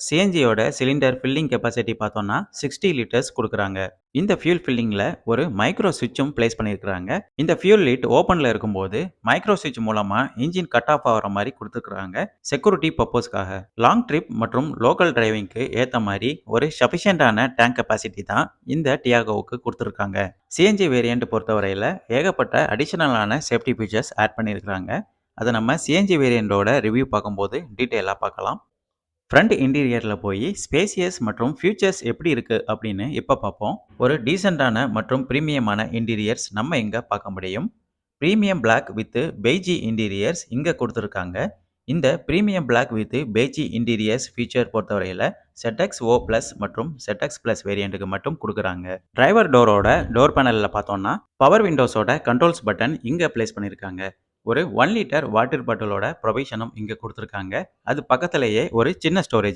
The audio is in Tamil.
சிஎன்ஜியோட சிலிண்டர் ஃபில்லிங் கெப்பாசிட்டி பார்த்தோம்னா 60 லிட்டர்ஸ் குடுக்குறாங்க. இந்த ஃபியூல் ஃபில்லிங்ல ஒரு மைக்ரோ ஸ்விட்சும் பிளேஸ் பண்ணியிருக்கிறாங்க. இந்த ஃபியூல் லிட் ஓப்பன்ல இருக்கும்போது மைக்ரோ ஸ்விட்ச் மூலமா இன்ஜின் கட் ஆஃப் ஆகுற மாதிரி குடுத்துருக்காங்க. செக்யூரிட்டி பர்பஸ்க்காக. லாங் ட்ரிப் மற்றும் லோக்கல் டிரைவிங்க்கு ஏத்த மாதிரி ஒரு சஃபிஷியன்டான டேங்க் கெப்பாசிட்டி தான் இந்த டியாகோவுக்கு குடுத்துருக்காங்க. சிஎன்ஜி வேரியன்ட் பொறுத்தவரையில ஏகப்பட்ட அடிஷனலான சேஃப்டி ஃபீச்சர்ஸ் ஆட் பண்ணியிருக்கிறாங்க. அதை நம்ம சிஎன்ஜி வேரியண்டோட ரிவ்யூ பார்க்கும்போது டீட்டெயிலாக பார்க்கலாம். ஃப்ரண்ட் இன்டீரியரில் போய் ஸ்பேசியஸ் மற்றும் ஃபியூச்சர்ஸ் எப்படி இருக்குது அப்படின்னு இப்போ பார்ப்போம். ஒரு டீசெண்டான மற்றும் ப்ரீமியமான இன்டீரியர்ஸ் நம்ம இங்கே பார்க்க முடியும். Premium black with beige interiors இங்கே கொடுத்துருக்காங்க. இந்த premium black with beige interiors feature பொறுத்தவரையில் ZX O ப்ளஸ் மற்றும் ZX ப்ளஸ் வேரியண்ட்டுக்கு மட்டும் கொடுக்குறாங்க. டிரைவர் டோரோட டோர் பேனலில் பார்த்தோம்னா பவர் விண்டோஸோட கண்ட்ரோல்ஸ் பட்டன் இங்கே பிளேஸ் பண்ணியிருக்காங்க. ஒரு 1 லிட்டர் வாட்டர் பாட்டிலோட ப்ரொவிஷனும் இங்கே கொடுத்துருக்காங்க. அது பக்கத்திலேயே ஒரு சின்ன ஸ்டோரேஜ்